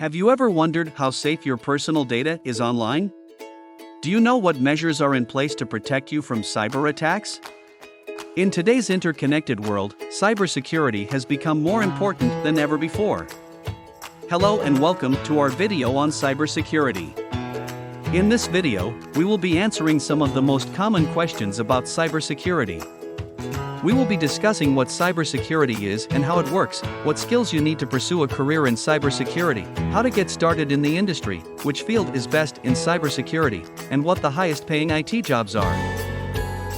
Have you ever wondered how safe your personal data is online? Do you know what measures are in place to protect you from cyber attacks? In today's interconnected world, cybersecurity has become more important than ever before. Hello and welcome to our video on cybersecurity. In this video, we will be answering some of the most common questions about cybersecurity. We will be discussing what cybersecurity is and how it works, what skills you need to pursue a career in cybersecurity, how to get started in the industry, which field is best in cybersecurity, and what the highest paying IT jobs are.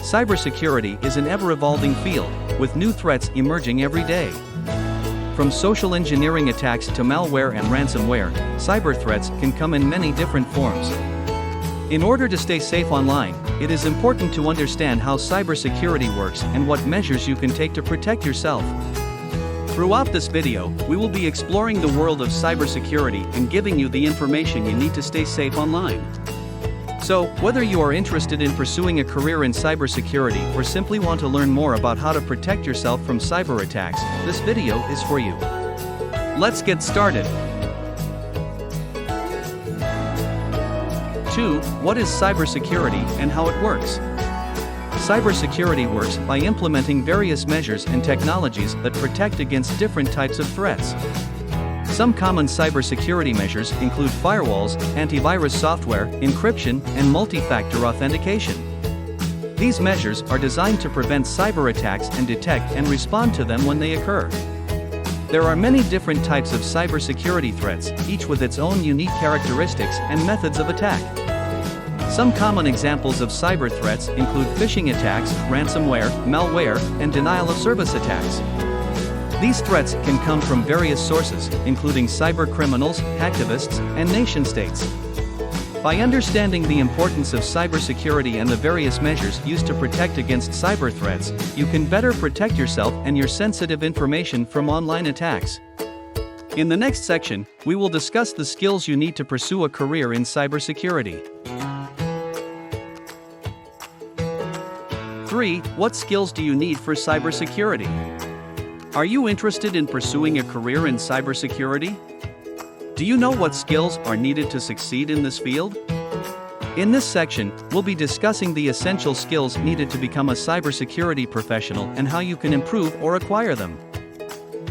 Cybersecurity is an ever-evolving field, with new threats emerging every day. From social engineering attacks to malware and ransomware, cyber threats can come in many different forms. In order to stay safe online, it is important to understand how cybersecurity works and what measures you can take to protect yourself. Throughout this video, we will be exploring the world of cybersecurity and giving you the information you need to stay safe online. So, whether you are interested in pursuing a career in cybersecurity or simply want to learn more about how to protect yourself from cyber attacks, this video is for you. Let's get started. 2. What is cybersecurity and how it works? Cybersecurity works by implementing various measures and technologies that protect against different types of threats. Some common cybersecurity measures include firewalls, antivirus software, encryption, and multi-factor authentication. These measures are designed to prevent cyber attacks and detect and respond to them when they occur. There are many different types of cybersecurity threats, each with its own unique characteristics and methods of attack. Some common examples of cyber threats include phishing attacks, ransomware, malware, and denial-of-service attacks. These threats can come from various sources, including cyber criminals, hacktivists, and nation-states. By understanding the importance of cybersecurity and the various measures used to protect against cyber threats, you can better protect yourself and your sensitive information from online attacks. In the next section, we will discuss the skills you need to pursue a career in cybersecurity. 3. What skills do you need for cybersecurity? Are you interested in pursuing a career in cybersecurity? Do you know what skills are needed to succeed in this field? In this section, we'll be discussing the essential skills needed to become a cybersecurity professional and how you can improve or acquire them.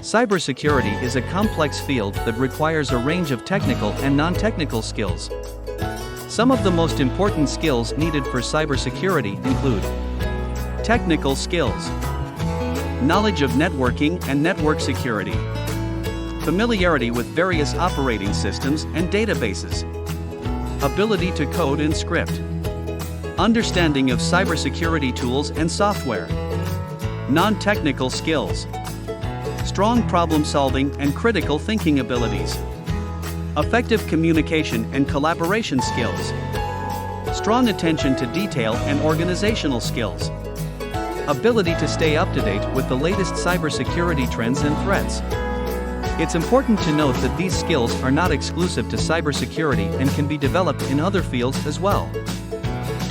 Cybersecurity is a complex field that requires a range of technical and non-technical skills. Some of the most important skills needed for cybersecurity include technical skills, knowledge of networking and network security, familiarity with various operating systems and databases, ability to code and script, understanding of cybersecurity tools and software, non-technical skills, strong problem-solving and critical thinking abilities, effective communication and collaboration skills, strong attention to detail and organizational skills, ability to stay up to date with the latest cybersecurity trends and threats. It's important to note that these skills are not exclusive to cybersecurity and can be developed in other fields as well.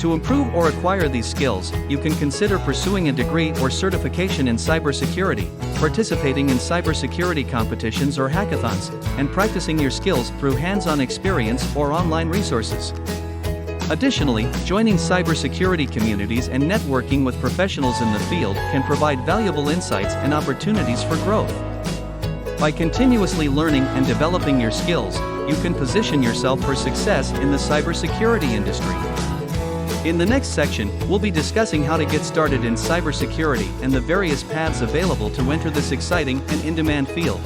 To improve or acquire these skills, you can consider pursuing a degree or certification in cybersecurity, participating in cybersecurity competitions or hackathons, and practicing your skills through hands-on experience or online resources. Additionally, joining cybersecurity communities and networking with professionals in the field can provide valuable insights and opportunities for growth. By continuously learning and developing your skills, you can position yourself for success in the cybersecurity industry. In the next section, we'll be discussing how to get started in cybersecurity and the various paths available to enter this exciting and in-demand field.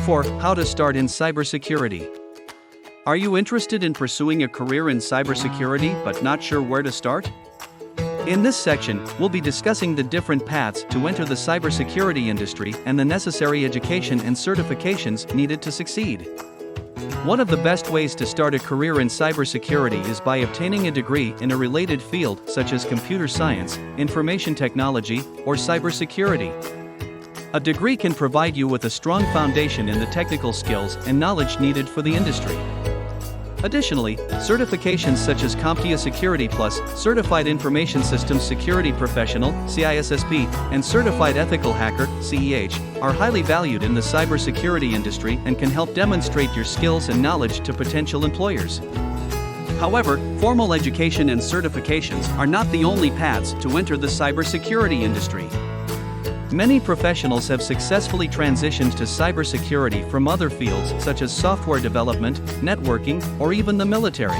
4. How to start in cybersecurity. Are you interested in pursuing a career in cybersecurity but not sure where to start? In this section, we'll be discussing the different paths to enter the cybersecurity industry and the necessary education and certifications needed to succeed. One of the best ways to start a career in cybersecurity is by obtaining a degree in a related field such as computer science, information technology, or cybersecurity. A degree can provide you with a strong foundation in the technical skills and knowledge needed for the industry. Additionally, certifications such as CompTIA Security Plus, Certified Information Systems Security Professional (CISSP), and Certified Ethical Hacker (CEH) are highly valued in the cybersecurity industry and can help demonstrate your skills and knowledge to potential employers. However, formal education and certifications are not the only paths to enter the cybersecurity industry. Many professionals have successfully transitioned to cybersecurity from other fields such as software development, networking, or even the military.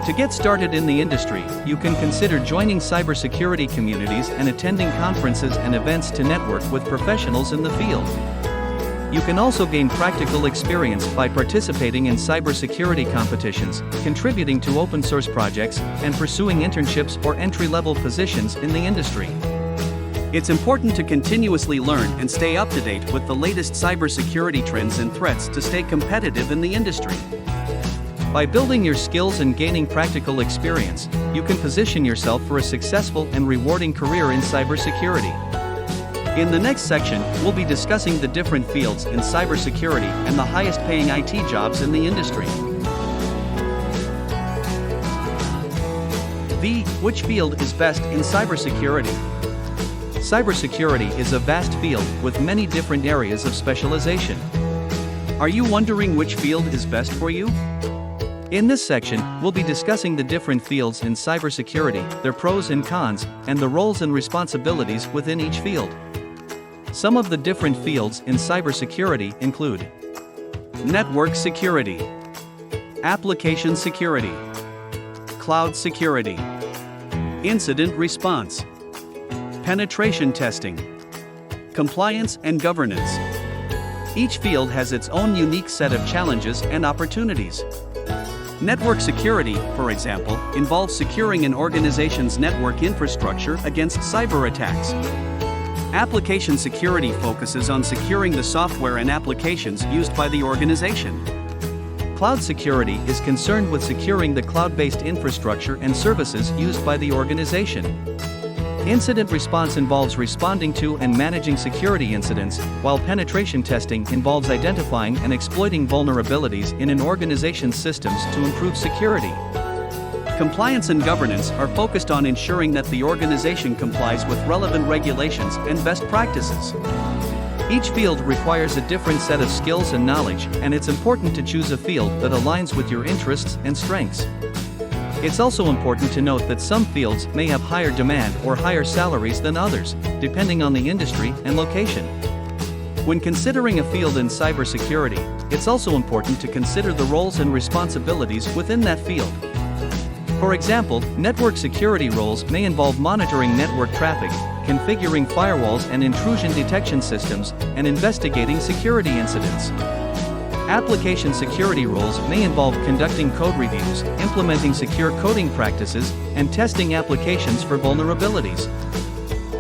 To get started in the industry, you can consider joining cybersecurity communities and attending conferences and events to network with professionals in the field. You can also gain practical experience by participating in cybersecurity competitions, contributing to open source projects, and pursuing internships or entry-level positions in the industry. It's important to continuously learn and stay up to date with the latest cybersecurity trends and threats to stay competitive in the industry. By building your skills and gaining practical experience, you can position yourself for a successful and rewarding career in cybersecurity. In the next section, we'll be discussing the different fields in cybersecurity and the highest paying IT jobs in the industry. Which field is best in cybersecurity? Cybersecurity is a vast field with many different areas of specialization. Are you wondering which field is best for you? In this section, we'll be discussing the different fields in cybersecurity, their pros and cons, and the roles and responsibilities within each field. Some of the different fields in cybersecurity include network security, application security, cloud security, incident response, penetration testing, compliance and governance. Each field has its own unique set of challenges and opportunities. Network security, for example, involves securing an organization's network infrastructure against cyber attacks. Application security focuses on securing the software and applications used by the organization. Cloud security is concerned with securing the cloud-based infrastructure and services used by the organization. Incident response involves responding to and managing security incidents, while penetration testing involves identifying and exploiting vulnerabilities in an organization's systems to improve security. Compliance and governance are focused on ensuring that the organization complies with relevant regulations and best practices. Each field requires a different set of skills and knowledge, and it's important to choose a field that aligns with your interests and strengths. It's also important to note that some fields may have higher demand or higher salaries than others, depending on the industry and location. When considering a field in cybersecurity, it's also important to consider the roles and responsibilities within that field. For example, network security roles may involve monitoring network traffic, configuring firewalls and intrusion detection systems, and investigating security incidents. Application security roles may involve conducting code reviews, implementing secure coding practices, and testing applications for vulnerabilities.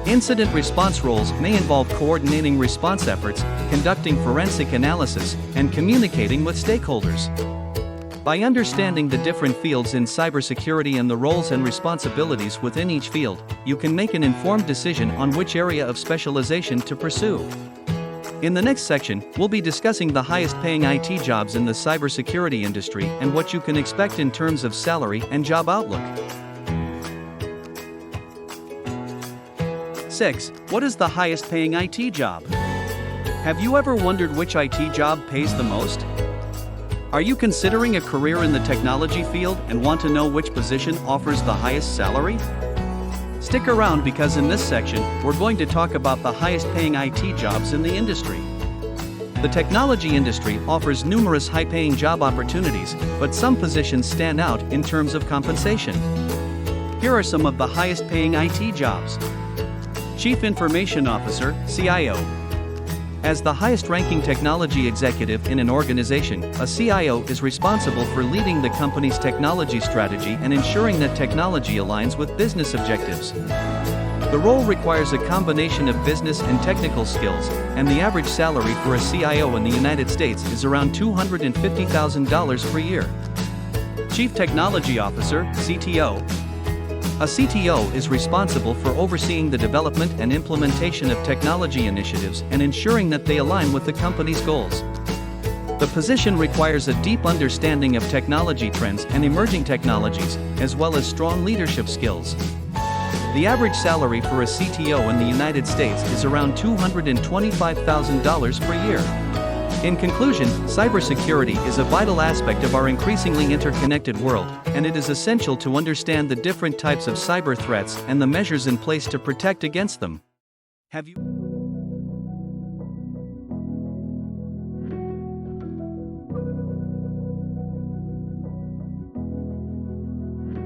Incident response roles may involve coordinating response efforts, conducting forensic analysis, and communicating with stakeholders. By understanding the different fields in cybersecurity and the roles and responsibilities within each field, you can make an informed decision on which area of specialization to pursue. In the next section, we'll be discussing the highest paying IT jobs in the cybersecurity industry and what you can expect in terms of salary and job outlook. 6. What is the highest paying IT job? Have you ever wondered which IT job pays the most? Are you considering a career in the technology field and want to know which position offers the highest salary? Stick around because in this section, we're going to talk about the highest paying IT jobs in the industry. The technology industry offers numerous high-paying job opportunities, but some positions stand out in terms of compensation. Here are some of the highest paying IT jobs. Chief Information Officer, CIO. As the highest-ranking technology executive in an organization, a CIO is responsible for leading the company's technology strategy and ensuring that technology aligns with business objectives. The role requires a combination of business and technical skills, and the average salary for a CIO in the United States is around $250,000 per year. Chief Technology Officer, CTO. A CTO is responsible for overseeing the development and implementation of technology initiatives and ensuring that they align with the company's goals. The position requires a deep understanding of technology trends and emerging technologies, as well as strong leadership skills. The average salary for a CTO in the United States is around $225,000 per year. In conclusion, cybersecurity is a vital aspect of our increasingly interconnected world, and it is essential to understand the different types of cyber threats and the measures in place to protect against them. Have you